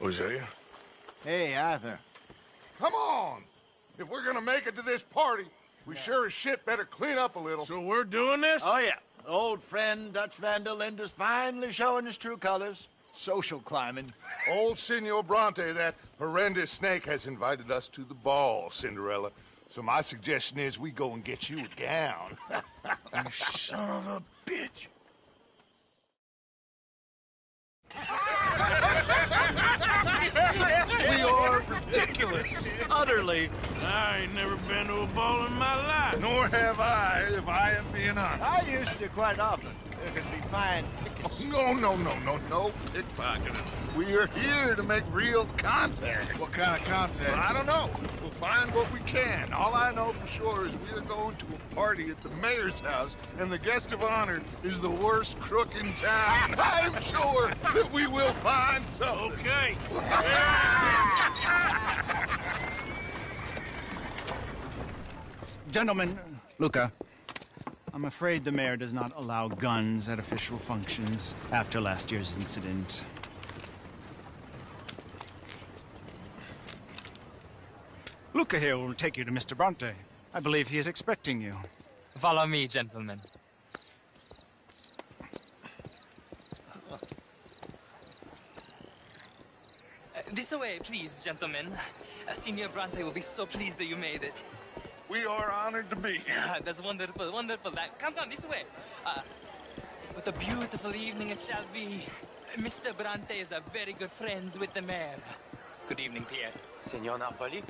Hosea? Hey, Arthur. Come on! If we're gonna make it to this party, we sure as shit better clean up a little. So we're doing this? Oh, yeah. Old friend Dutch Van der Linde's finally showing his true colors. Social climbing. Old Senor Bronte, that horrendous snake, has invited us to the ball, Cinderella. So my suggestion is we go and get you a gown. You son of a bitch. We are ridiculous. Utterly. I ain't never been to a ball in my life. Nor have I, if I am being honest. I used to quite often. There can be fine pickets. No pickpocketing. We are here to make real contact. What kind of contact? I don't know. We'll find what we can. All I know for sure is we are going to a party at the mayor's house, and the guest of honor is the worst crook in town. I'm sure that we will find something. Okay. Gentlemen, Luca, I'm afraid the mayor does not allow guns at official functions after last year's incident. Luca here will take you to Mr. Bronte. I believe he is expecting you. Follow me, gentlemen. This way, please, gentlemen. Signor Bronte will be so pleased that you made it. We are honored to be here. That's wonderful, wonderful. Come, this way. What a beautiful evening it shall be. Mr. Bronte is a very good friends with the mayor. Good evening, Pierre. Signor Napoli?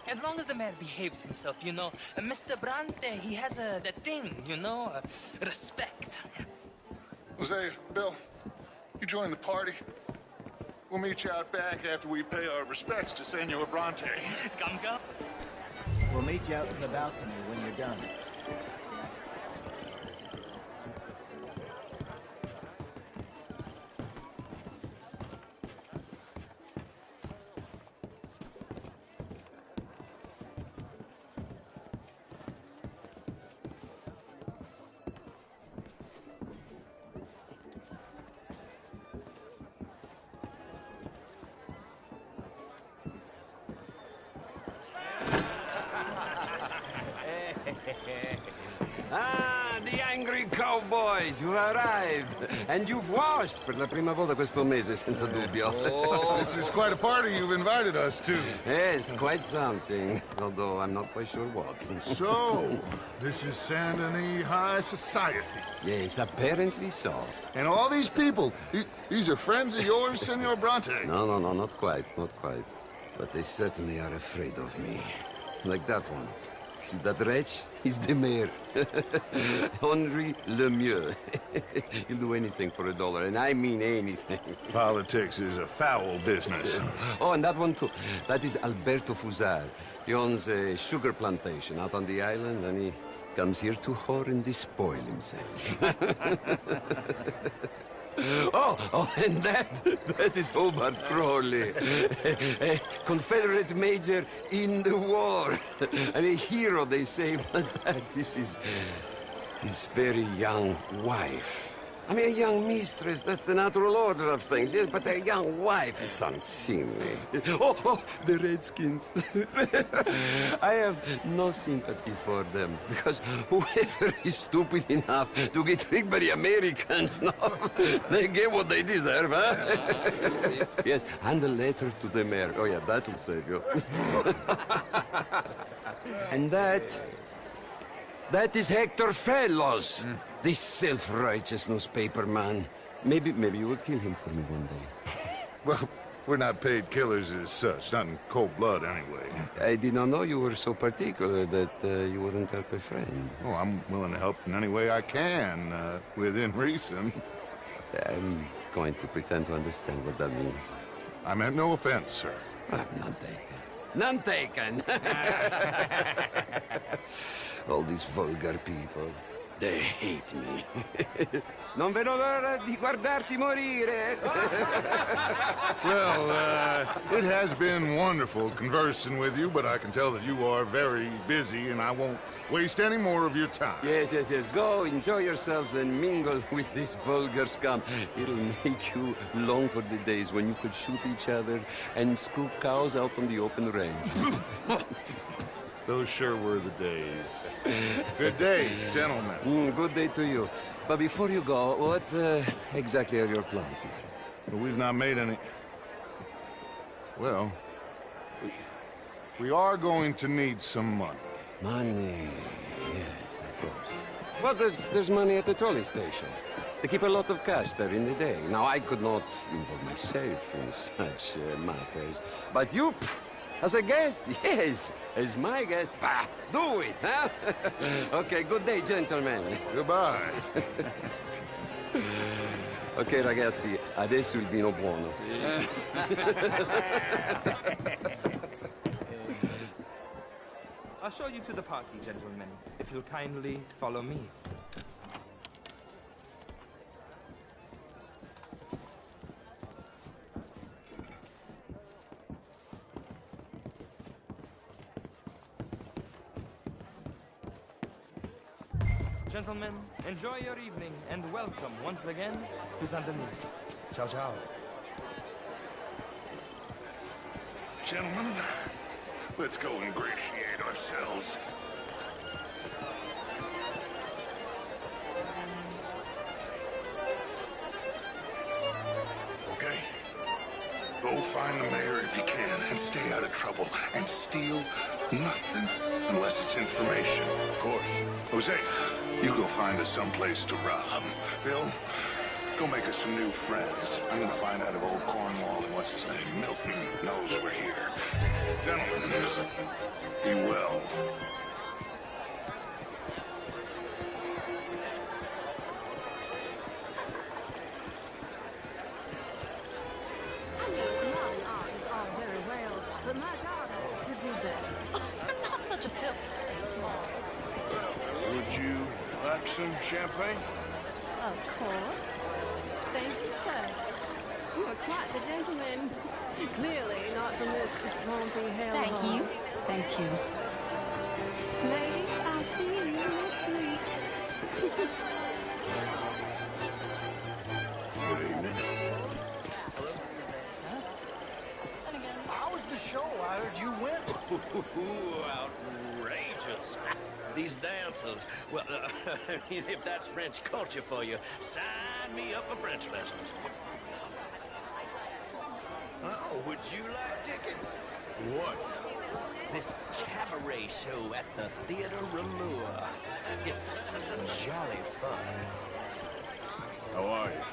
As long as the mayor behaves himself, you know. Mr. Bronte, he has that thing, you know, respect. Jose, Bill, you join the party. We'll meet you out back after we pay our respects to Senor Bronte. Come. We'll meet you out in the balcony when you're done. Ah, the angry cowboys, you arrived. And you've washed per la prima volta questo mese, senza dubbio. Oh, this is quite a party you've invited us to. Yes, quite something. Although I'm not quite sure what. So, this is Saint Denis High Society. Yes, apparently so. And all these people, these are friends of yours, Senor Bronte? No, not quite, not quite. But they certainly are afraid of me. Like that one. See that wretch? He's the mayor. Henri Lemieux. He'll do anything for $1, and I mean anything. Politics is a foul business. Yes. Oh, and that one too. That is Alberto Fusar. He owns a sugar plantation out on the island, and he comes here to whore and despoil himself. Oh, and that is Hobart Crawley, a Confederate major in the war, and a hero, they say, but that is his very young wife. I mean, a young mistress, that's the natural order of things, yes, but a young wife is unseemly. Oh, the Redskins. I have no sympathy for them, because whoever is stupid enough to get tricked by the Americans, no, they get what they deserve, huh? Yes, and a letter to the mayor. Oh, yeah, that'll save you. And that is Hector Fellows. This self-righteous newspaper man. Maybe you will kill him for me one day. Well, we're not paid killers as such, not in cold blood anyway. I did not know you were so particular that you wouldn't help a friend. Oh, I'm willing to help in any way I can, within reason. I'm going to pretend to understand what that means. I meant no offense, sir. None taken. None taken! All these vulgar people. They hate me. Non vedo l'ora di guardarti morire. Well, it has been wonderful conversing with you, but I can tell that you are very busy, and I won't waste any more of your time. Yes, yes, yes. Go, enjoy yourselves and mingle with this vulgar scum. It'll make you long for the days when you could shoot each other and scoop cows out on the open range. Those sure were the days. Good day, gentlemen. Good day to you. But before you go, what exactly are your plans here? Well, we've not made any... Well, we are going to need some money. Money, yes, of course. Well, there's money at the trolley station. They keep a lot of cash there in the day. Now, I could not involve myself in such matters. But you, as a guest, yes. As my guest, bah, do it, huh? Okay, good day, gentlemen. Goodbye. Ok, ragazzi, adesso il vino buono. I'll show you to the party, gentlemen, if you'll kindly follow me. Gentlemen, enjoy your evening, and welcome once again to Saint Denis. Ciao, ciao. Gentlemen, let's go ingratiate ourselves. Okay? Go find the mayor if you can, and stay out of trouble, and steal nothing unless it's information. Of course. Jose, you go find us someplace to rob. Bill, go make us some new friends. I'm gonna find out if old Cornwall and what's his name, Milton, knows we're here. Gentlemen, be well. I mean, modern art is all very well, but my daughter could do better. Oh, you're not such a filth. Would you like some champagne? Of course. Thank you, sir. You are quite the gentleman. Clearly not from this swampy hell. Thank you. Thank you. Ladies, I'll see you next week. Good evening. How was the show? I heard you went. Outrageous. These dancers. Well, if that's French culture for you, sign me up for French lessons. Oh, would you like tickets? What? This cabaret show at the Theatre Rallure. It's jolly fun. How are you?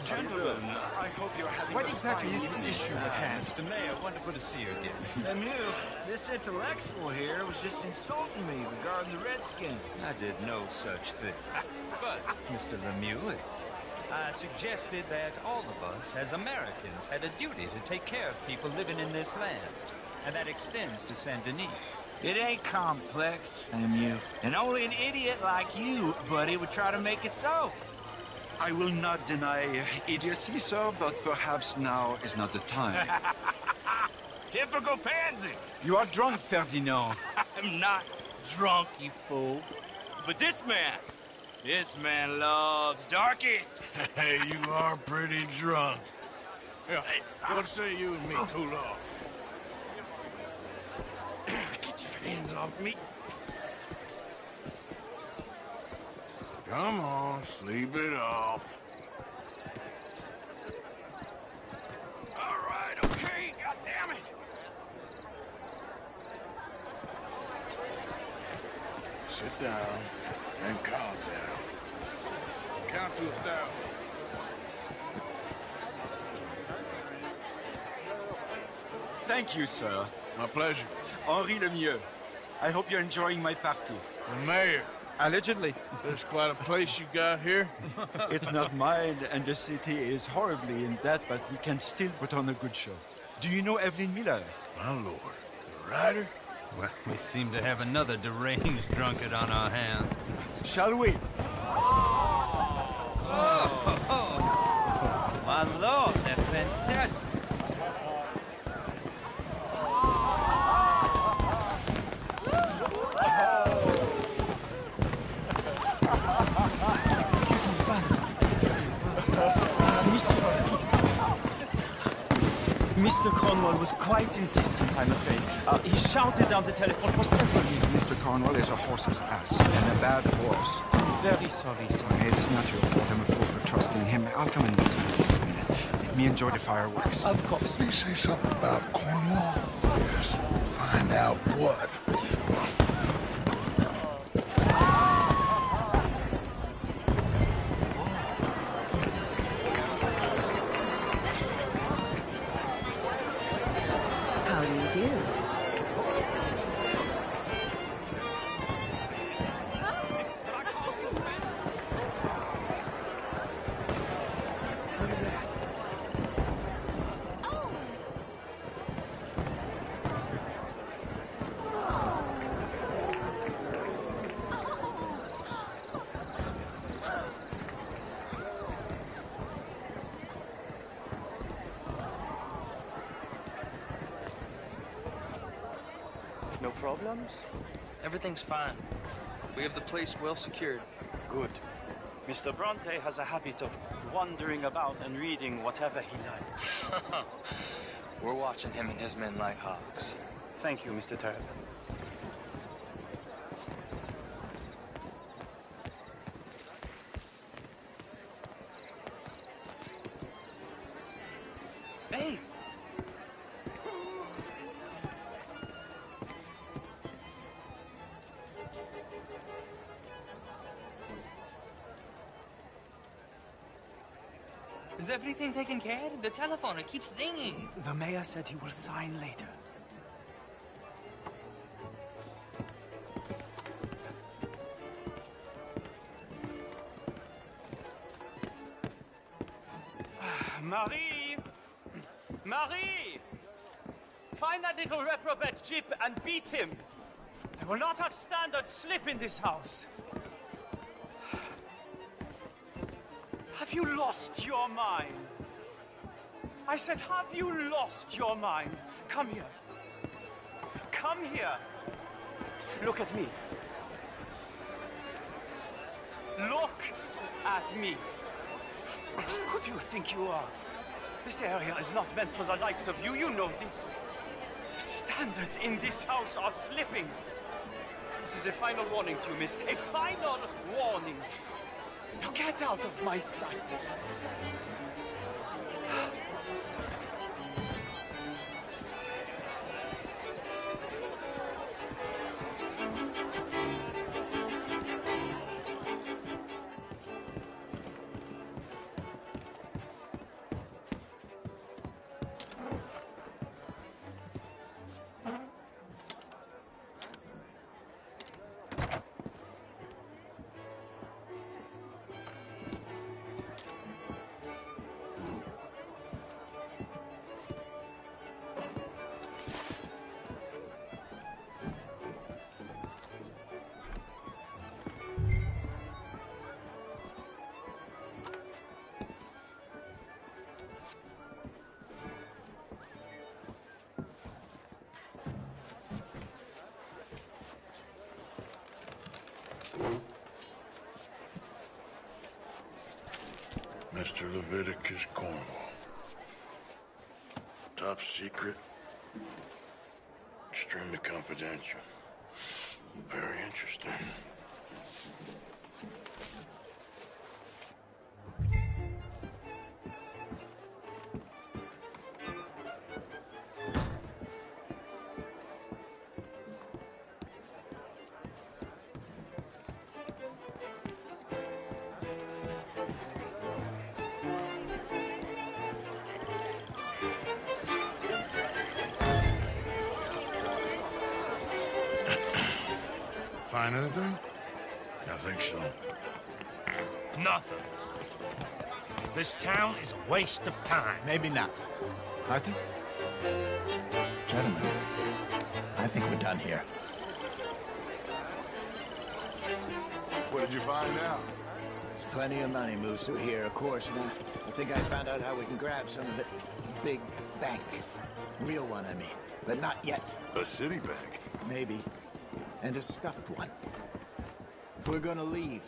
Gentlemen, I hope you're having What exactly is the issue at hand? Mr. Mayor, wonderful to see you again. Lemieux, this intellectual here was just insulting me regarding the Redskin. I did no such thing. But, Mr. Lemieux, I suggested that all of us, as Americans, had a duty to take care of people living in this land. And that extends to Saint Denis. It ain't complex, Lemieux. And only an idiot like you, buddy, would try to make it so. I will not deny idiocy, sir, but perhaps now is not the time. Typical pansy. You are drunk, Ferdinand. I'm not drunk, you fool. But this man loves darkies. Hey, you are pretty drunk. Hey, what say you and me cool off? Get your hands off me. Come on, sleep it off. All right, okay, goddammit. Sit down and calm down. Count to 1,000. Thank you, sir. My pleasure. Henri Lemieux. I hope you're enjoying my party. The mayor. Allegedly. There's quite a place you got here. It's not mine, and the city is horribly in debt, but we can still put on a good show. Do you know Evelyn Miller? My lord. The writer? Well, we seem to have another deranged drunkard on our hands. Shall we? Oh, my lord, they're fantastic. Mr. Cornwall was quite insistent, I'm afraid. He shouted down the telephone for several minutes. Mr. Cornwall is a horse's ass, and a bad horse. Very sorry, sir. It's not your fault. I'm a fool for trusting him. I'll come and listen to you in a minute. Let me enjoy the fireworks. Of course. Did he say something about Cornwall? Yes, find out what. How do you do? No problems? Everything's fine. We have the place well secured. Good. Mr. Bronte has a habit of wandering about and reading whatever he likes. We're watching him and his men like hawks. Thank you, Mr. Turpin. Hey! Is everything taken care of? The telephone, it keeps ringing. The mayor said he will sign later. Marie! Marie! Find that little reprobate Jip and beat him. I will not have standard slip in this house. Have you lost your mind? I said, have you lost your mind? Come here. Come here. Look at me. Look at me. Who do you think you are? This area is not meant for the likes of you. You know this. The standards in this house are slipping. This is a final warning to you, miss. A final warning. Now get out of my sight. Mr. Leviticus Cornwall. Top secret. Extremely confidential. Very interesting. Find anything? I think so. Nothing. This town is a waste of time. Maybe not. Arthur? Gentlemen, I think we're done here. What did you find out? There's plenty of money moves through here, of course, and I think I found out how we can grab some of it. Big bank. Real one, I mean. But not yet. A city bank? Maybe. And a stuffed one. If we're gonna leave,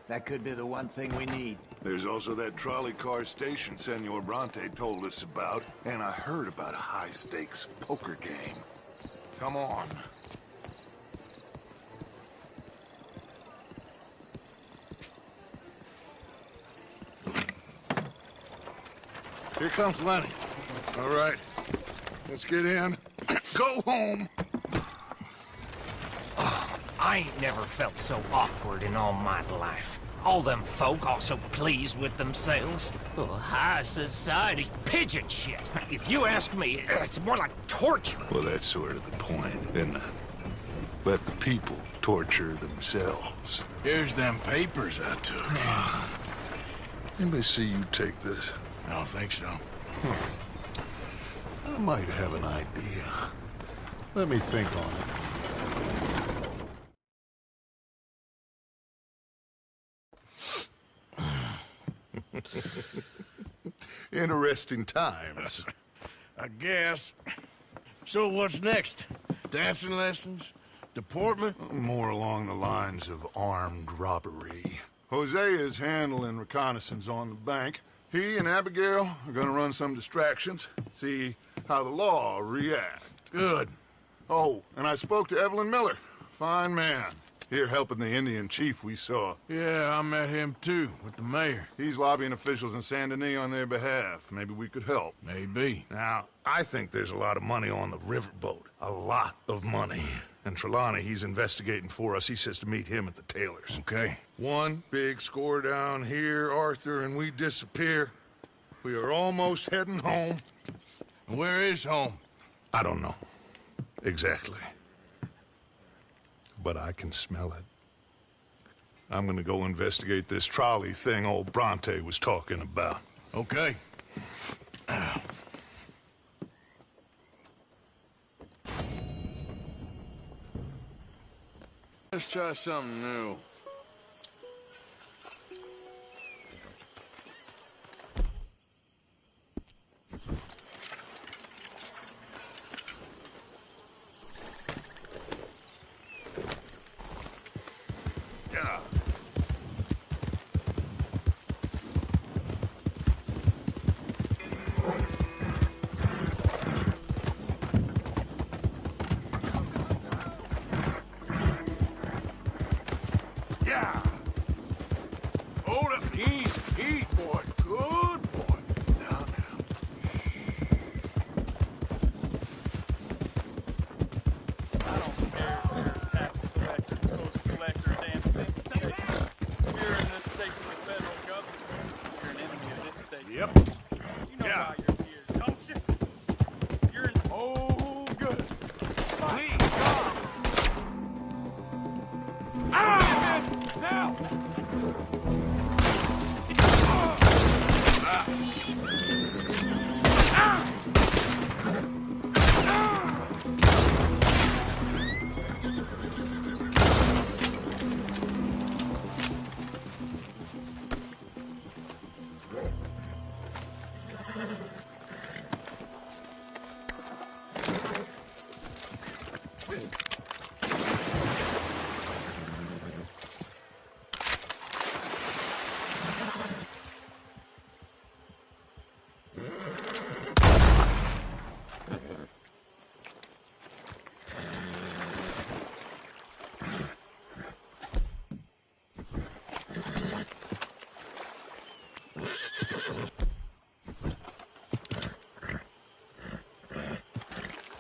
that could be the one thing we need. There's also that trolley car station Senor Bronte told us about, and I heard about a high-stakes poker game. Come on. Here comes Lenny. All right, let's get in. Go home. I ain't never felt so awkward in all my life. All them folk all so pleased with themselves. Oh, high society pigeon shit. If you ask me, it's more like torture. Well, that's sort of the point, isn't it? Let the people torture themselves. Here's them papers I took. Anybody see you take this? I don't think so. I might have an idea. Let me think on it. Interesting times. I guess. So what's next? Dancing lessons? Deportment? More along the lines of armed robbery. Hosea is handling reconnaissance on the bank. He and Abigail are gonna run some distractions, see how the law reacts. Good. Oh, and I spoke to Evelyn Miller. Fine man. Here helping the Indian chief we saw. Yeah, I met him too, with the mayor. He's lobbying officials in Saint Denis on their behalf. Maybe we could help. Maybe. Now, I think there's a lot of money on the riverboat. A lot of money. And Trelawney, he's investigating for us. He says to meet him at the Taylors. Okay. One big score down here, Arthur, and we disappear. We are almost heading home. Where is home? I don't know. Exactly. But I can smell it. I'm gonna go investigate this trolley thing old Bronte was talking about. Okay. Let's try something new. Yeah. Yeah. Hold up. Easy, boy. Good boy. Now. I don't care if you're a tax collector, post collector, damn thing. You're in this state with the federal government. You're an enemy of this state. Yep. You know why you're here, don't you? You're in... Oh, good. Please, God. Now!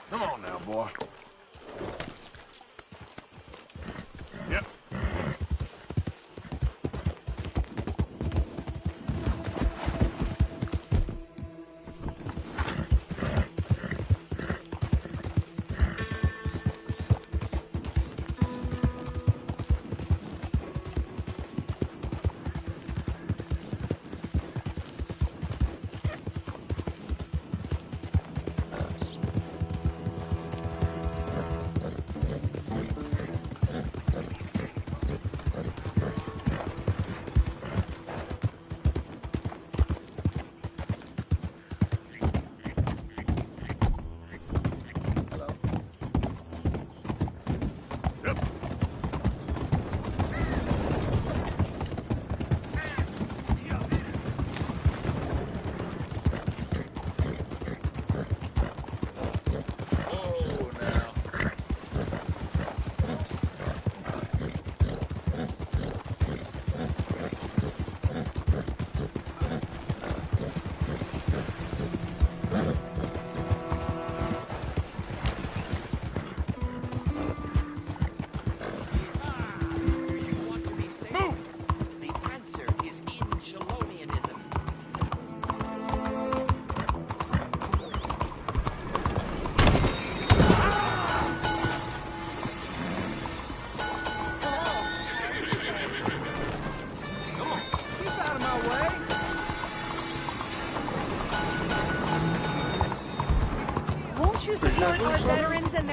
Come on now, boy. Yep.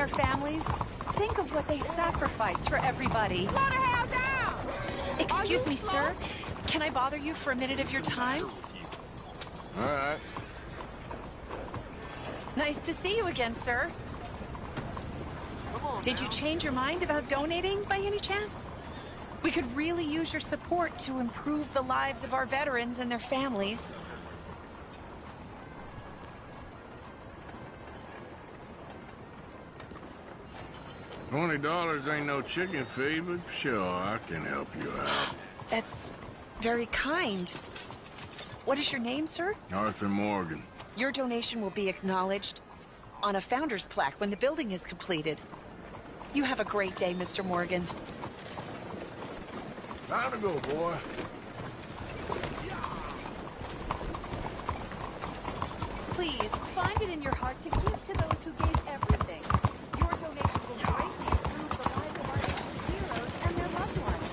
their families. Think of what they sacrificed for everybody. Slaughterhouse down! Excuse me, sir. Can I bother you for a minute of your time? All right. Nice to see you again, sir. Did you change your mind about donating by any chance? We could really use your support to improve the lives of our veterans and their families. $20 ain't no chicken feed, but sure, I can help you out. That's very kind. What is your name, sir? Arthur Morgan. Your donation will be acknowledged on a founder's plaque when the building is completed. You have a great day, Mr. Morgan. Time to go, boy. Please, find it in your heart to give to those who gave everything. Your donation will greatly improve the lives of our nation's heroes and their loved ones.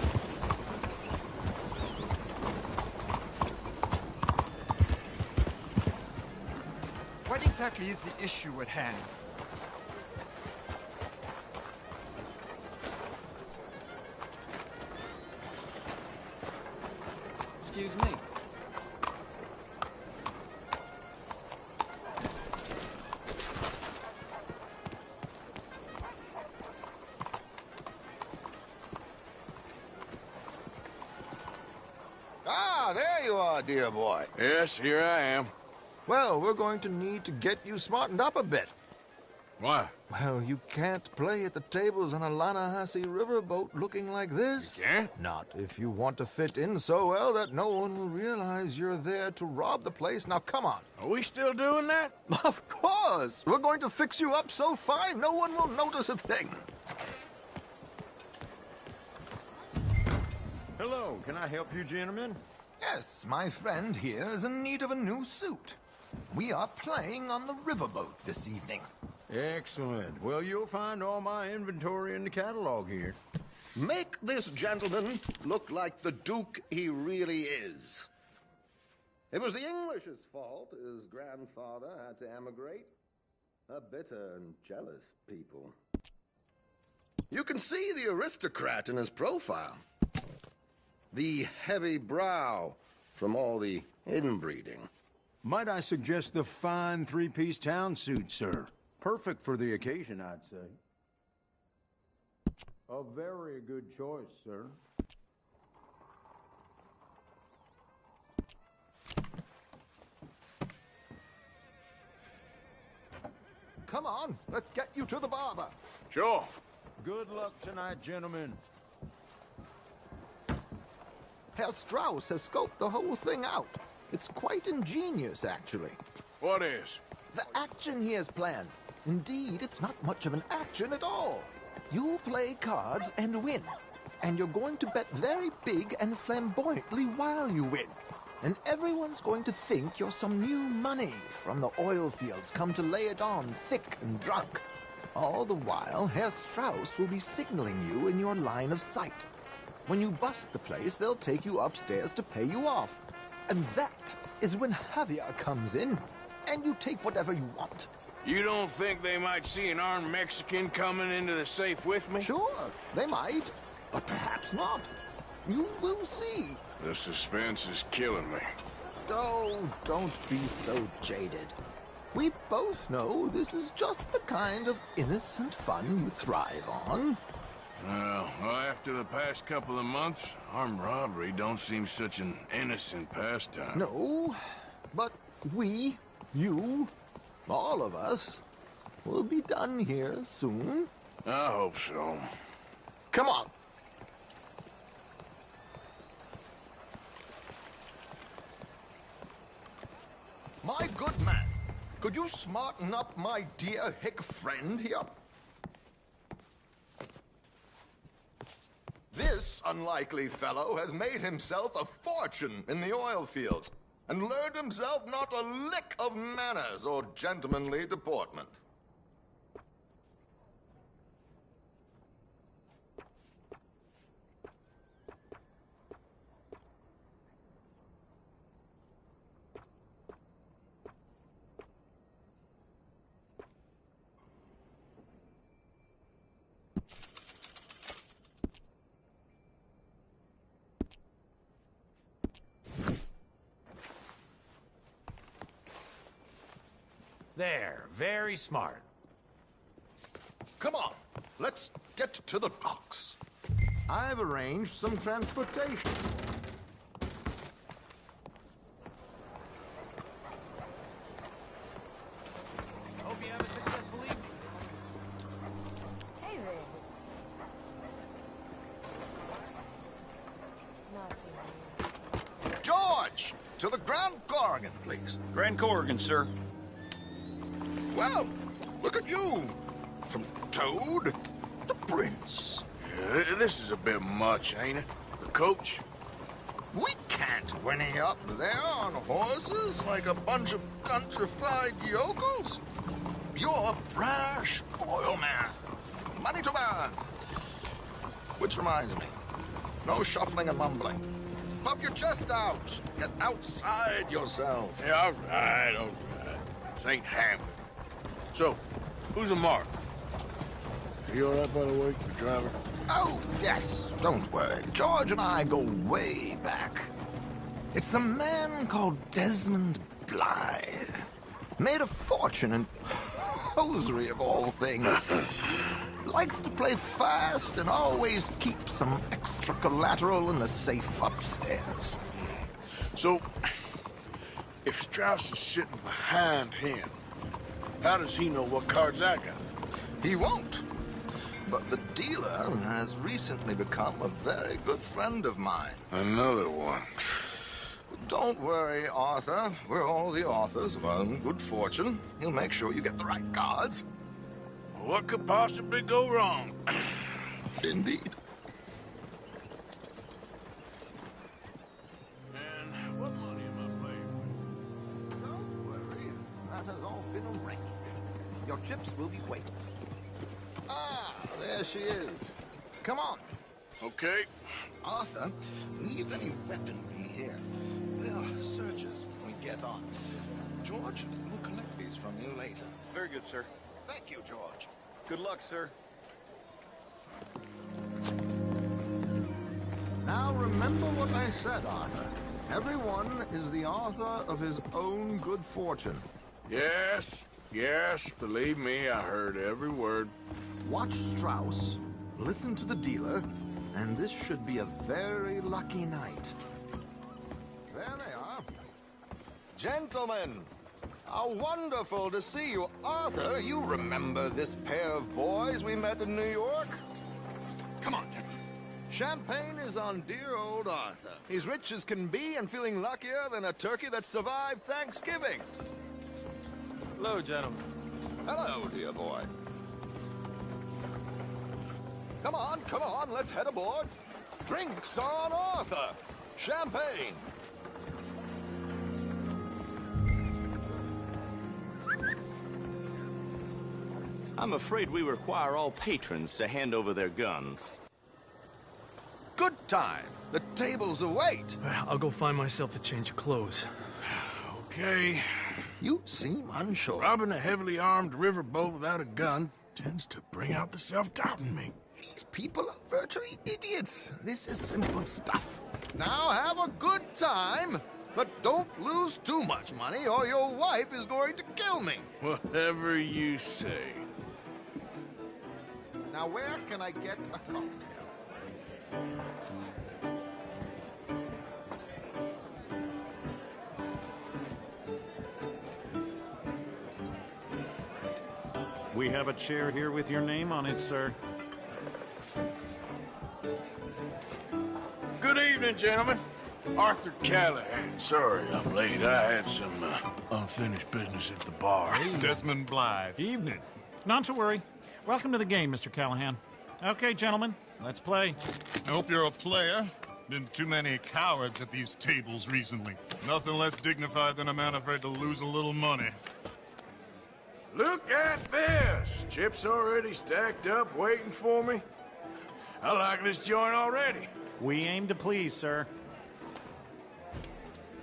What exactly is the issue at hand? Excuse me. Ah, there you are, dear boy. Yes, here I am. Well, we're going to need to get you smartened up a bit. Why? Well, you can't play at the tables on a Lannahechee riverboat looking like this. You can't? Not if you want to fit in so well that no one will realize you're there to rob the place. Now, come on. Are we still doing that? Of course. We're going to fix you up so fine no one will notice a thing. Hello, can I help you, gentlemen? Yes, my friend here is in need of a new suit. We are playing on the riverboat this evening. Excellent. Well, you'll find all my inventory in the catalog here. Make this gentleman look like the Duke he really is. It was the English's fault his grandfather had to emigrate. A bitter and jealous people. You can see the aristocrat in his profile. The heavy brow from all the inbreeding. Might I suggest the fine three-piece town suit, sir? Perfect for the occasion, I'd say. A very good choice, sir. Come on, let's get you to the barber. Sure. Good luck tonight, gentlemen. Herr Strauss has scoped the whole thing out. It's quite ingenious, actually. What is? The action he has planned. Indeed, it's not much of an action at all. You play cards and win. And you're going to bet very big and flamboyantly while you win. And everyone's going to think you're some new money from the oil fields come to lay it on thick and drunk. All the while, Herr Strauss will be signaling you in your line of sight. When you bust the place, they'll take you upstairs to pay you off. And that is when Javier comes in, and you take whatever you want. You don't think they might see an armed Mexican coming into the safe with me? Sure, they might, but perhaps not. You will see. The suspense is killing me. Oh, don't be so jaded. We both know this is just the kind of innocent fun you thrive on. Well, after the past couple of months, armed robbery don't seem such an innocent pastime. No, but we, you, all of us, will be done here soon. I hope so. Come on. My good man, could you smarten up my dear hick friend here? This unlikely fellow has made himself a fortune in the oil fields and learned himself not a lick of manners or gentlemanly deportment. There, very smart. Come on, let's get to the docks. I've arranged some transportation. Hope you have a successful evening. Hey there. Not too late. George, to the Grand Corrigan, please. Grand Corrigan, sir. Well, look at you. From Toad to Prince. Yeah, this is a bit much, ain't it? The coach? We can't whinny up there on horses like a bunch of countrified yokels. You're a brash oil man. Money to burn. Which reminds me, no shuffling and mumbling. Puff your chest out. Get outside yourself. Yeah, all right. This ain't Hamlet. So, who's a mark? Are you all right, by the way, the driver? Oh, yes. Don't worry. George and I go way back. It's a man called Desmond Blythe. Made a fortune in hosiery of all things. Likes to play fast and always keeps some extra collateral in the safe upstairs. So, if Strauss is sitting behind him, how does he know what cards I got? He won't. But the dealer has recently become a very good friend of mine. Another one. Don't worry, Arthur. We're all the authors of our own good fortune. He'll make sure you get the right cards. What could possibly go wrong? Indeed. And what money am I playing? Don't worry. That has all been arranged. Your chips will be waiting. Ah, there she is. Come on. Okay. Arthur, leave any weaponry here. They'll search us when we get on. George, we'll collect these from you later. Very good, sir. Thank you, George. Good luck, sir. Now remember what I said, Arthur. Everyone is the author of his own good fortune. Yes, believe me, I heard every word. Watch Strauss, listen to the dealer, and this should be a very lucky night. There they are. Gentlemen, how wonderful to see you. Arthur, you remember this pair of boys we met in New York? Come on, gentlemen. Champagne is on dear old Arthur. He's rich as can be and feeling luckier than a turkey that survived Thanksgiving. Hello, gentlemen. Hello, dear boy. Come on, let's head aboard. Drinks on Arthur. Champagne. I'm afraid we require all patrons to hand over their guns. Good time. The tables await. I'll go find myself a change of clothes. Okay. You seem unsure. Robbing a heavily armed riverboat without a gun tends to bring out the self-doubt in me. These people are virtually idiots. This is simple stuff. Now have a good time, but don't lose too much money or your wife is going to kill me. Whatever you say. Now where can I get a cocktail? We have a chair here with your name on it, sir. Good evening, gentlemen. Arthur Callahan. Sorry I'm late. I had some unfinished business at the bar. Desmond Blythe. Evening. Not to worry. Welcome to the game, Mr. Callahan. Okay, gentlemen, let's play. I hope you're a player. Been too many cowards at these tables recently. Nothing less dignified than a man afraid to lose a little money. Look at this! Chips already stacked up, waiting for me. I like this joint already. We aim to please, sir.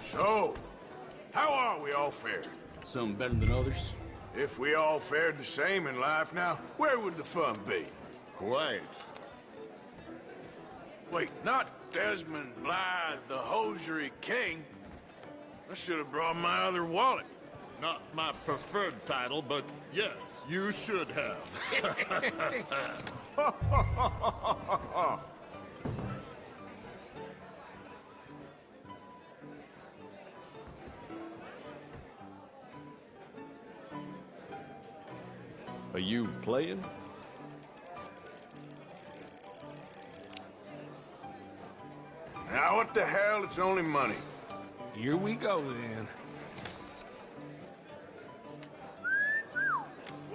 So, how are we all fared? Some better than others. If we all fared the same in life now, where would the fun be? Quiet. Wait, not Desmond Blythe, the hosiery king. I should have brought my other wallet. Not my preferred title, but yes, you should have. Are you playing? Now, what the hell? It's only money. Here we go, then.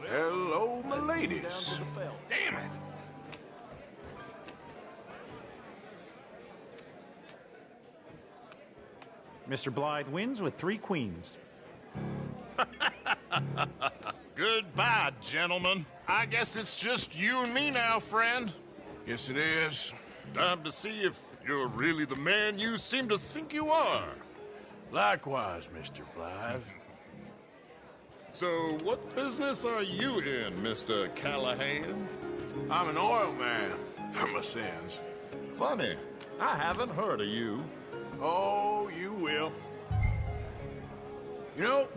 Hello, my ladies. Damn it! Mr. Blythe wins with 3 queens. Goodbye, gentlemen. I guess it's just you and me now, friend. Yes, it is. Time to see if you're really the man you seem to think you are. Likewise, Mr. Blythe. So, what business are you in, Mr. Callahan? I'm an oil man, for my sins. Funny, I haven't heard of you. Oh, you will. You know,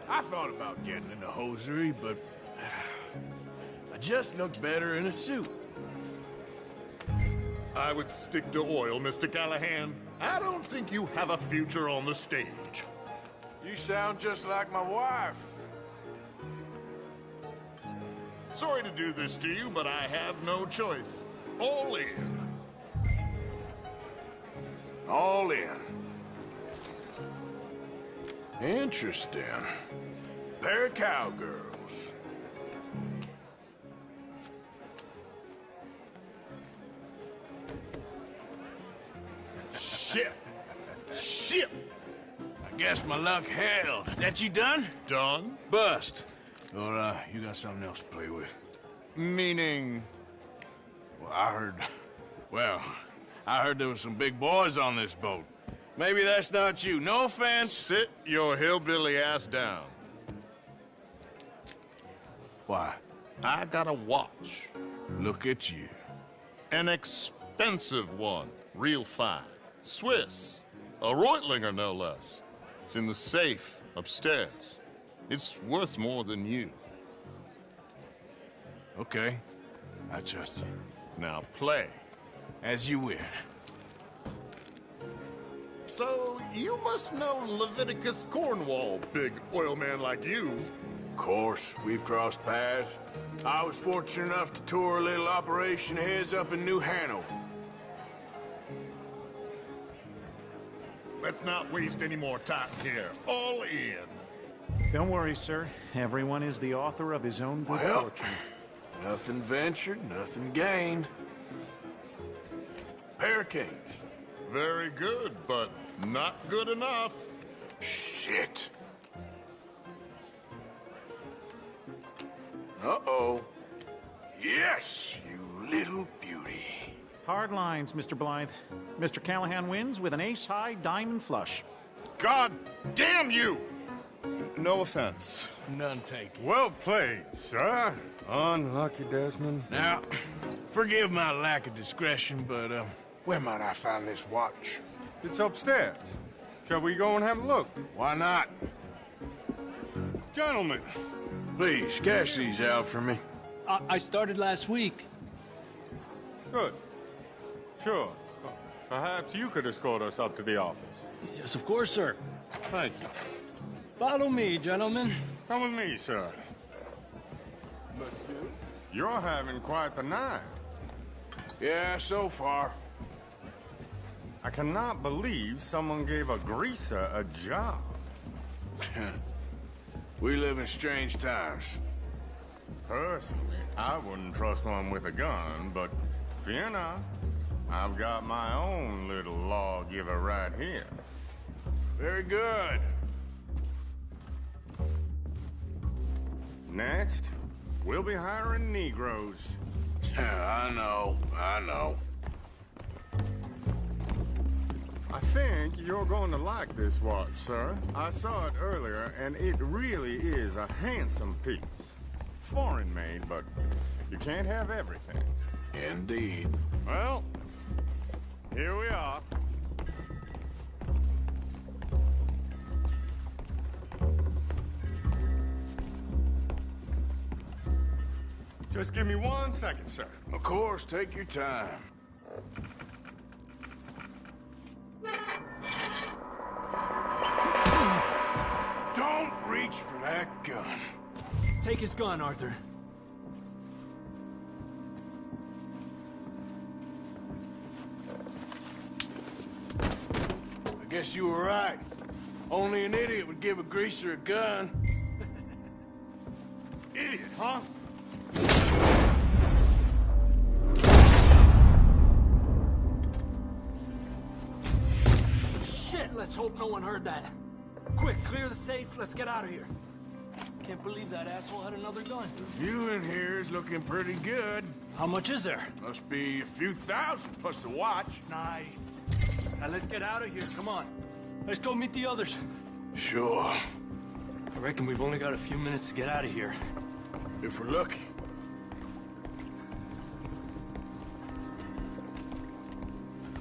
I thought about getting into hosiery, but I just look better in a suit. I would stick to oil, Mr. Callahan. I don't think you have a future on the stage. You sound just like my wife. Sorry to do this to you, but I have no choice. All in. All in. Interesting. Pair of cowgirls. Shit! Shit! I guess my luck held. Is that you done? Done? Bust. Or, you got something else to play with? Meaning? Well, I heard there was some big boys on this boat. Maybe that's not you. No offense. Sit your hillbilly ass down. Why? I got a watch. Look at you. An expensive one. Real fine. Swiss. A Reutlinger, no less. It's in the safe upstairs. It's worth more than you. Okay. I trust you. Now play. As you will. So, you must know Leviticus Cornwall, big oil man like you. Of course, we've crossed paths. I was fortunate enough to tour a little operation his up in New Hanover. Let's not waste any more time here. All in. Don't worry, sir. Everyone is the author of his own good fortune. Nothing ventured, nothing gained. Pair of kings. Very good, but not good enough. Shit. Uh-oh. Yes, you little beauty. Hard lines, Mr. Blythe. Mr. Callahan wins with an ace-high diamond flush. God damn you! No offense. None taken. Well played, sir. Unlucky, Desmond. Now, forgive my lack of discretion, but, where might I find this watch? It's upstairs. Shall we go and have a look? Why not? Gentlemen. Please, cash these out for me. I started last week. Good. Sure. Perhaps you could escort us up to the office. Yes, of course, sir. Thank you. Follow me, gentlemen. Come with me, sir. You're having quite the night. Yeah, so far. I cannot believe someone gave a greaser a job. We live in strange times. Personally, I wouldn't trust one with a gun, but fear not. I've got my own little lawgiver right here. Very good. Next, we'll be hiring Negroes. I know. I think you're going to like this watch, sir. I saw it earlier, and it really is a handsome piece. Foreign made, but you can't have everything. Indeed. Well, here we are. Just give me 1 second, sir. Of course, take your time. Don't reach for that gun. Take his gun, Arthur. I guess you were right. Only an idiot would give a greaser a gun. Idiot, huh? Shit, let's hope no one heard that. Quick, clear the safe, let's get out of here. Can't believe that asshole had another gun. The view in here is looking pretty good. How much is there? Must be a few thousand plus the watch. Nice. Now let's get out of here, come on. Let's go meet the others. Sure. I reckon we've only got a few minutes to get out of here. If we're lucky.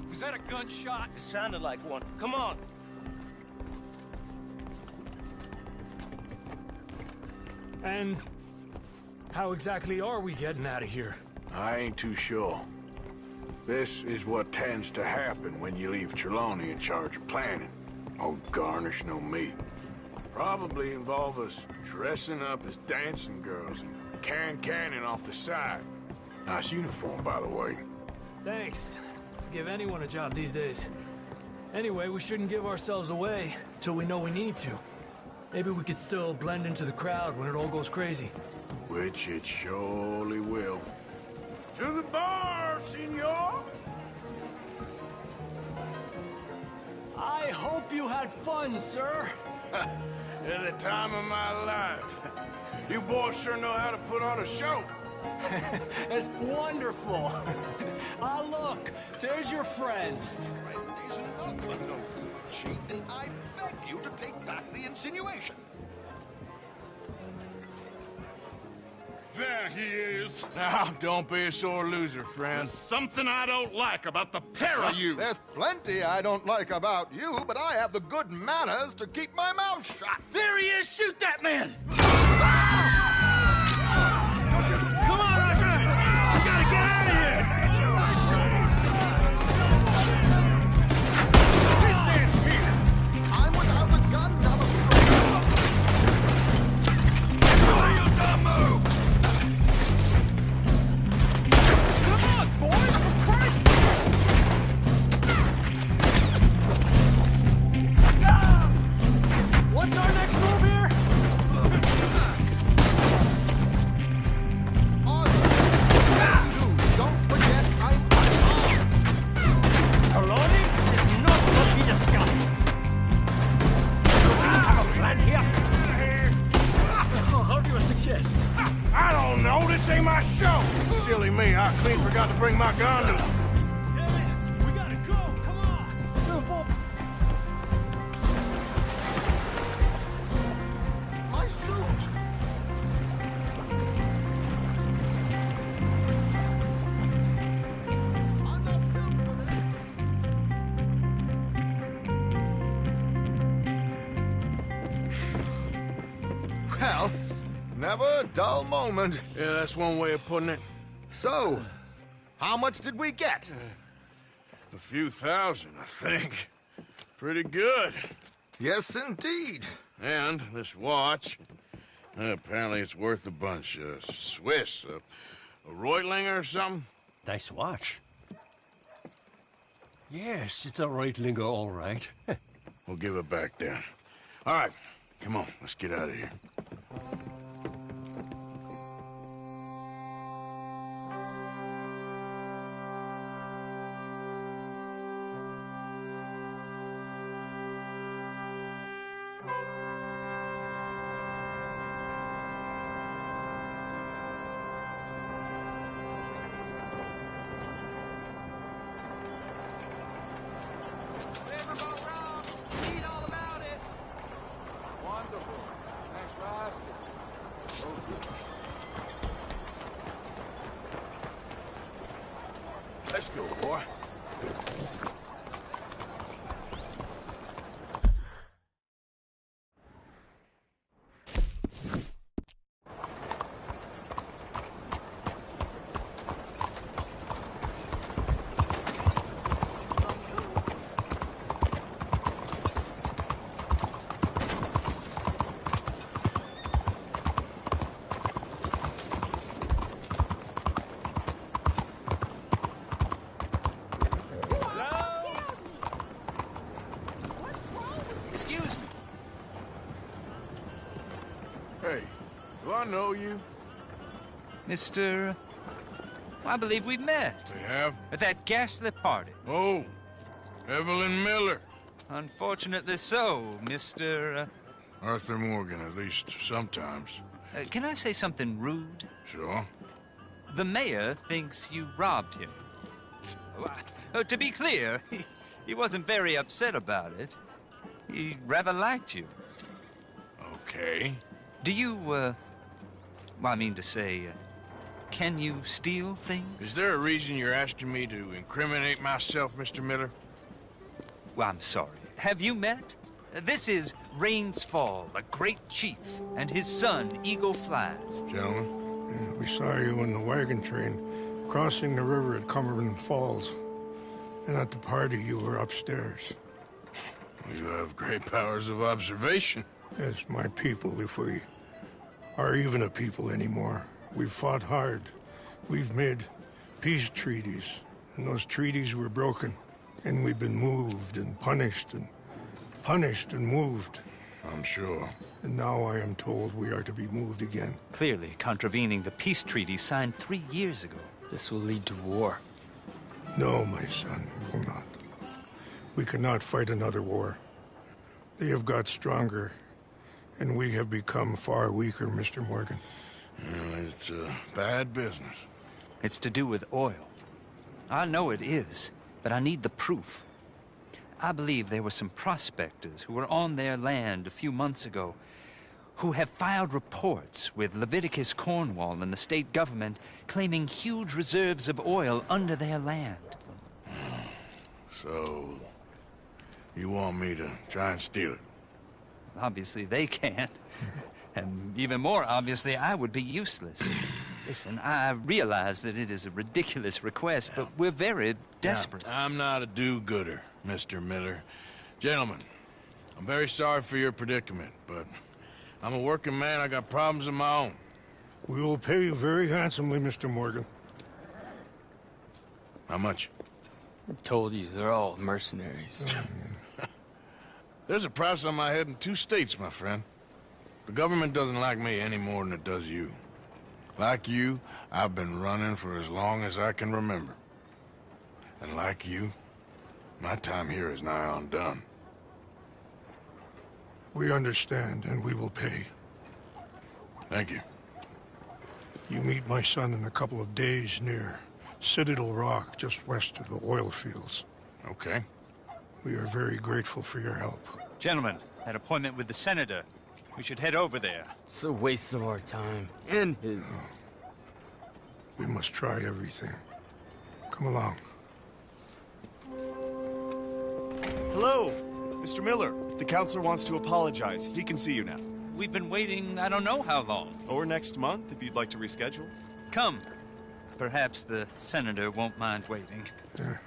Was that a gunshot? It sounded like one. Come on. And how exactly are we getting out of here? I ain't too sure. This is what tends to happen when you leave Trelawney in charge of planning. Oh, garnish no meat. Probably involve us dressing up as dancing girls and cannon off the side. Nice uniform, by the way. Thanks. Give anyone a job these days. Anyway, we shouldn't give ourselves away till we know we need to. Maybe we could still blend into the crowd when it all goes crazy. Which it surely will. To the bar, senor! I hope you had fun, sir. At the time of my life. You boys sure know how to put on a show. That's wonderful. Ah, look, there's your friend. Friend is not unknown, Chief, and I beg you to take back the insinuation. There he is. Now, don't be a sore loser, friend. There's something I don't like about the pair of you. There's plenty I don't like about you, but I have the good manners to keep my mouth shut. There he is! Shoot that man! Come on, Arthur! We gotta get out of here! This ends here. I'm without a gun, I'm afraid. You don't move! Come on, boy! For Christ's sake! What's our next move here? Don't forget I'm Trelawney, this is not to be discussed. I have a plan here. How do you suggest? I don't know, this ain't my show! Silly me, I clean forgot to bring my gondola. We gotta go, come on! my suit. I'm not built for this. Well, never a dull moment. Yeah, that's one way of putting it. So, how much did we get? A few thousand, I think. Pretty good. Yes, indeed. And this watch, apparently it's worth a bunch. Swiss, a Reutlinger or something? Nice watch. Yes, it's a Reutlinger, all right. We'll give it back then. All right, come on, let's get out of here. Let's go, boy. know you. Mr. I believe we've met. We have? At that ghastly party. Oh, Evelyn Miller. Unfortunately so, Mr. Arthur Morgan, at least sometimes. Can I say something rude? Sure. The mayor thinks you robbed him. To be clear, he wasn't very upset about it. He rather liked you. Okay. Do you, well, I mean to say, can you steal things? Is there a reason you're asking me to incriminate myself, Mr. Miller? Well, I'm sorry. Have you met? This is Rains Fall, a great chief, and his son, Eagle Flies. Gentlemen? We saw you in the wagon train, crossing the river at Cumberland Falls. And at the party, you were upstairs. You have great powers of observation. Yes, my people, if we are even a people anymore. We've fought hard. We've made peace treaties, and those treaties were broken. And we've been moved and punished and moved. I'm sure. And now I am told we are to be moved again. Clearly contravening the peace treaty signed 3 years ago. This will lead to war. No, my son, it will not. We cannot fight another war. They have got stronger, and we have become far weaker, Mr. Morgan. Well, it's bad business. It's to do with oil. I know it is, but I need the proof. I believe there were some prospectors who were on their land a few months ago who have filed reports with Leviticus Cornwall and the state government claiming huge reserves of oil under their land. So, you want me to try and steal it? Obviously they can't. And even more obviously, I would be useless. Listen, I realize that it is a ridiculous request, but we're very desperate. Now, I'm not a do-gooder, Mr. Miller. Gentlemen, I'm very sorry for your predicament, but I'm a working man. I got problems of my own. We will pay you very handsomely, Mr. Morgan. How much? I told you, they're all mercenaries. There's a price on my head in 2 states, my friend. The government doesn't like me any more than it does you. Like you, I've been running for as long as I can remember. And like you, my time here is nigh on done. We understand, and we will pay. Thank you. You meet my son in a couple of days near Citadel Rock, just west of the oil fields. Okay. We are very grateful for your help. Gentlemen, that appointment with the senator. We should head over there. It's a waste of our time. And his... We must try everything. Come along. Hello, Mr. Miller. The counselor wants to apologize. He can see you now. We've been waiting I don't know how long. Or next month, if you'd like to reschedule. Come. Perhaps the senator won't mind waiting. Yeah.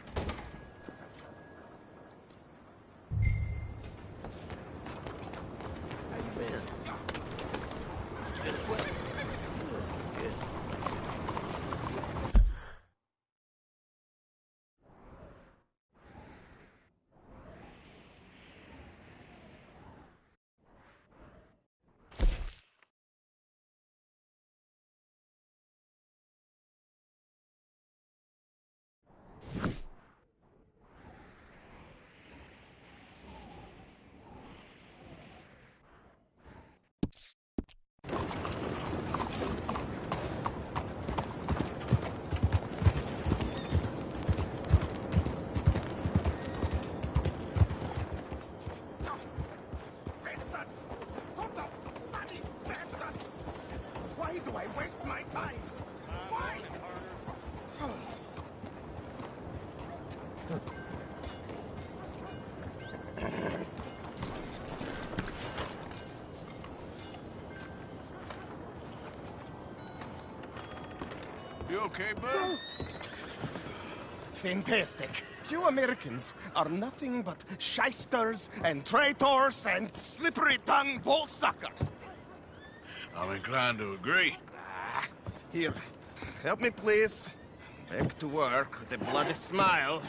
Why do I waste my time? Why? You okay, bud? Fantastic. You Americans are nothing but shysters and traitors and slippery-tongued bull-suckers. I'm inclined to agree. Here, help me, please. Back to work with a bloody smile.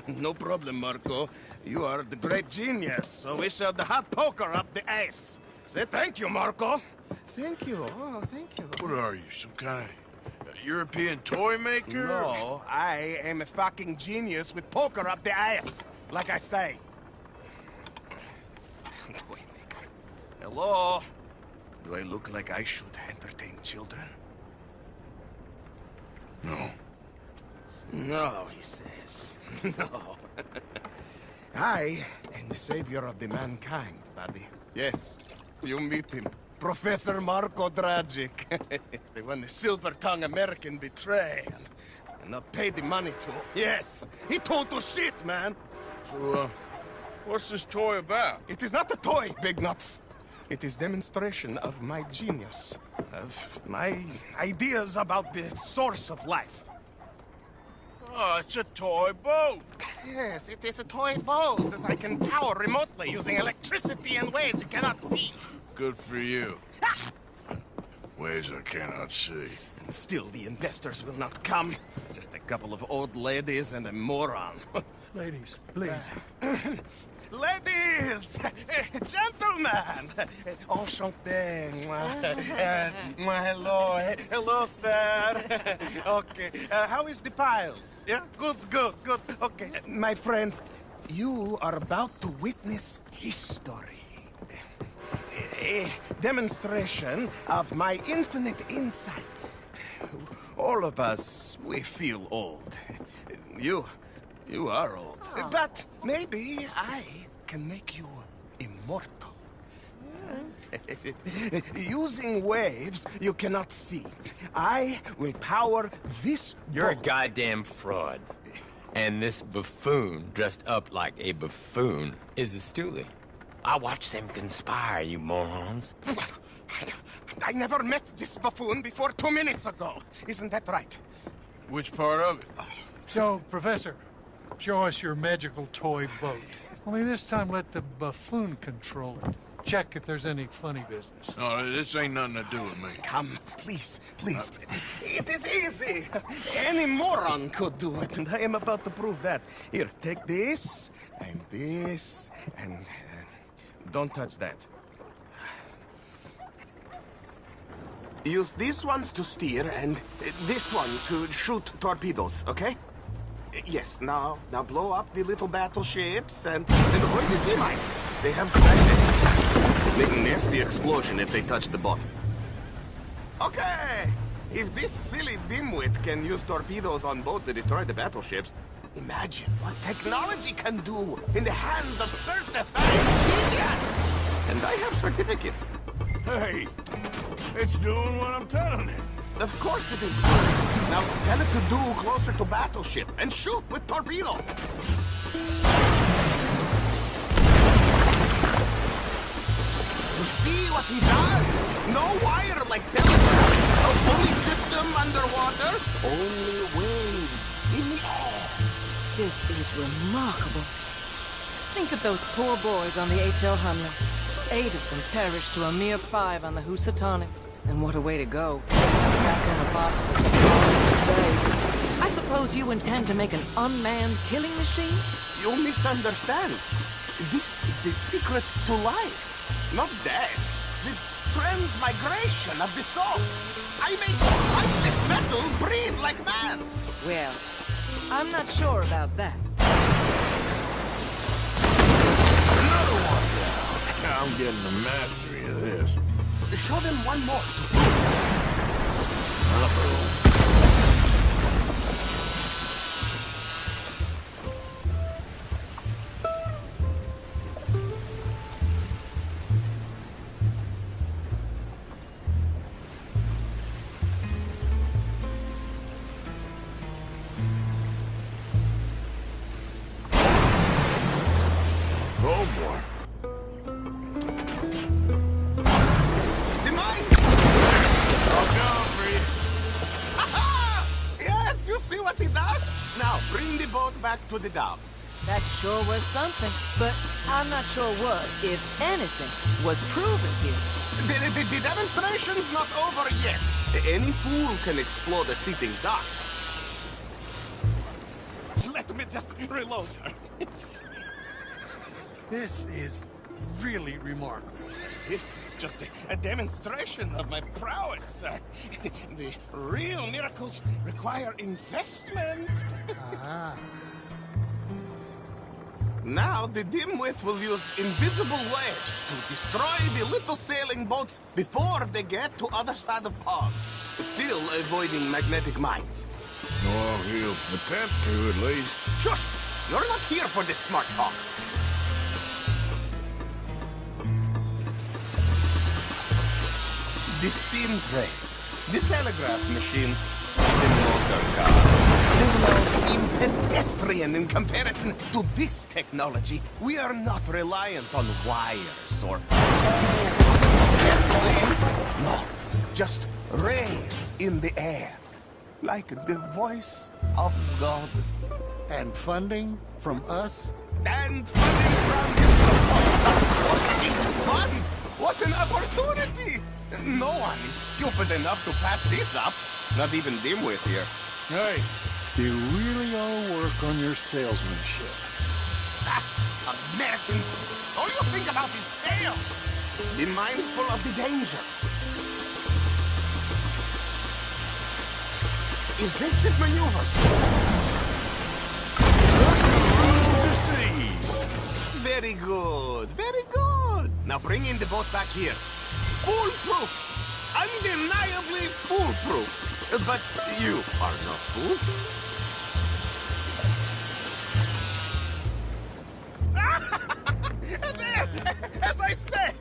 No problem, Marco. You are the great genius, so we shove the hot poker up the ass. Say thank you, Marco. thank you. Oh, thank you. What are you, some kind of European toy maker? No, I am a fucking genius with poker up the ass, like I say. Toy maker. Hello? Do I look like I should entertain children? No. No, he says. No. I am the savior of the mankind, buddy. Yes, you meet him. Professor Marco Dragic. The one the silver-tongued American betrayed and not paid the money to. Yes, he told to shit, man. So, what's this toy about? It is not a toy, Big Nuts. It is demonstration of my genius, of my ideas about the source of life. Oh, it's a toy boat. Yes, it is a toy boat that I can power remotely using electricity in ways you cannot see. Good for you. Ways I cannot see. And still the investors will not come. Just a couple of old ladies and a moron. Ladies, please. Ladies! Gentlemen! Enchanté. Hello. Hello, sir. Okay. How is the piles? Yeah? Good. Okay. My friends, you are about to witness history. A demonstration of my infinite insight. All of us, we feel old. You are old. But maybe I can make you immortal. Using waves you cannot see, I will power this You're a boat. goddamn fraud. And this buffoon, dressed up like a buffoon, is a stoolie. I watched them conspire, you morons. I never met this buffoon before 2 minutes ago. Isn't that right? Which part of it? So, Professor, show us your magical toy boat. Only this time let the buffoon control it. Check if there's any funny business. No, this ain't nothing to do with me. Come, please. It is easy. Any moron could do it, and I am about to prove that. Here, take this, and don't touch that. Use these ones to steer, and this one to shoot torpedoes, okay? Yes, now blow up the little battleships, and avoid the Zemites. They have magnets. Make a nasty explosion if they touch the boat. Okay! If this silly dimwit can use torpedoes on boat to destroy the battleships, imagine what technology can do in the hands of certified genius! And I have certificate. Hey, it's doing what I'm telling it. Of course it is good. Now tell it to do closer to battleship and shoot with torpedo. You see what he does? No wire like telegraph. Only system underwater. Only waves in the air. This is remarkable. Think of those poor boys on the H.L. Hunley. 8 of them perished to a mere 5 on the Housatonic. And what a way to go. Back in the boxes. I suppose you intend to make an unmanned killing machine? You misunderstand. This is the secret to life. Not death. The transmigration of the soul. I make lifeless metal breathe like man. Well, I'm not sure about that. Another one down. I'm getting the mastery of this. Show them one more. Uh-oh. Oh, boy. Yes, you see what he does? Now, bring the boat back to the dock. That sure was something, but I'm not sure what, if anything, was proven here. The demonstration's not over yet. Any fool can explode a sitting dock. Let me just reload her. This is really remarkable. This is just a demonstration of my prowess. The real miracles require investment. Ah. Now the dimwit will use invisible waves to destroy the little sailing boats before they get to other side of pond. Still avoiding magnetic mines. Oh, he'll attempt to, at least. Shush! You're not here for this smart talk. The steam train, the telegraph machine, the motor car. They will all seem pedestrian in comparison to this technology. We are not reliant on wires or gasoline. No, just rays in the air, like the voice of God. And funding from us? And funding from you. Working to fund. What an opportunity! No one is stupid enough to pass this up. Not even Dimwit here. Hey, you really all work on your salesmanship. Americans, all you think about is sales. Be mindful of the danger. Evasive maneuvers. Very good, very good. Now bring in the boat back here. Foolproof. Undeniably foolproof. But you are not fools. As I say,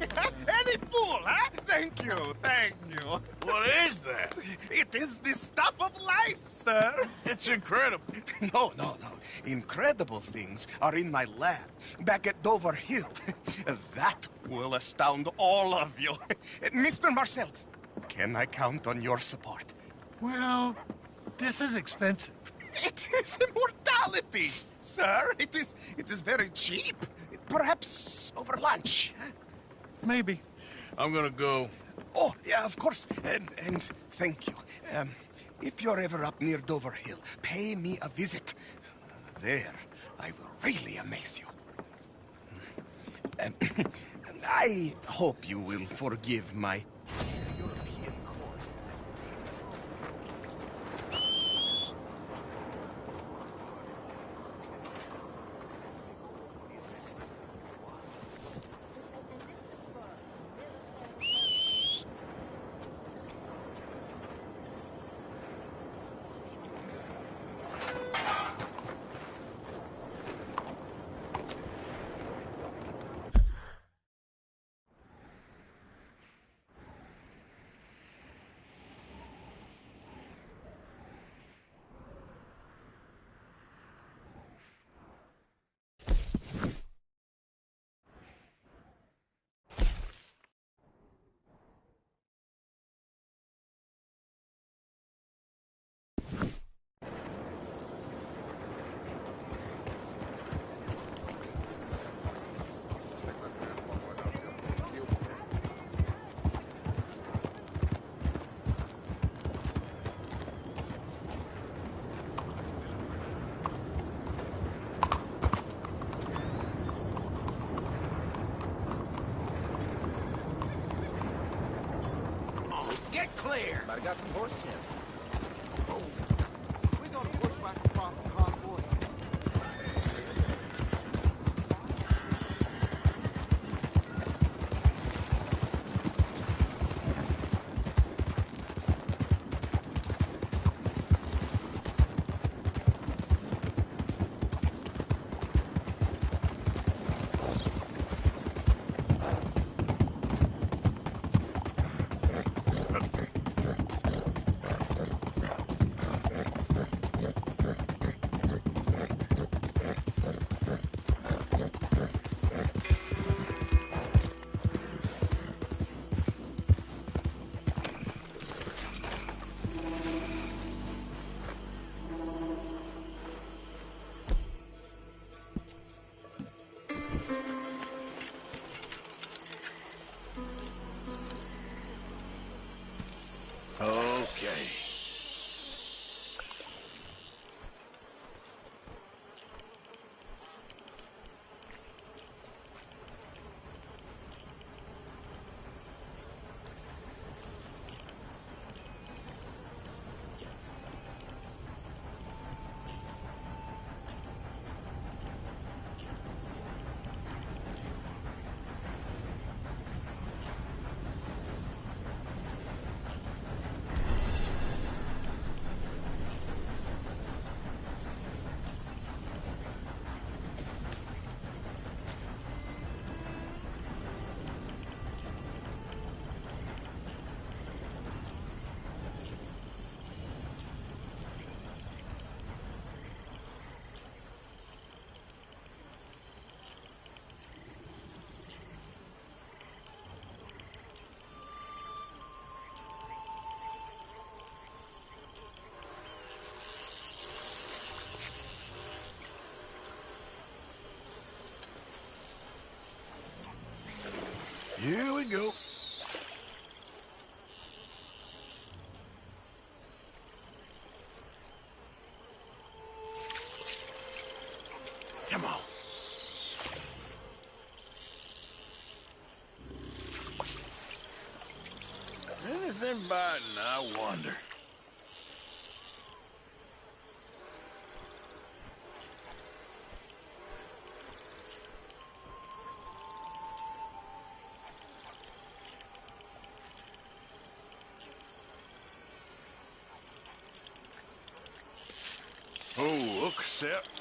any fool, huh? Thank you, thank you. What is that? It is the stuff of life, sir. It's incredible. No. Incredible things are in my lab, back at Dover Hill. That will astound all of you. Mr. Marcel, can I count on your support? Well, this is expensive. It is immortality, sir. It is very cheap. Perhaps over lunch. Maybe. I'm gonna go. Oh, yeah, of course. And thank you. If you're ever up near Dover Hill, pay me a visit. There, I will really amaze you. I hope you will forgive my European course. Get clear! I got some horse sense. Oh, we're gonna push back across the convoy. go. Come on. Anything biting, I wonder. Oh, look, Seth.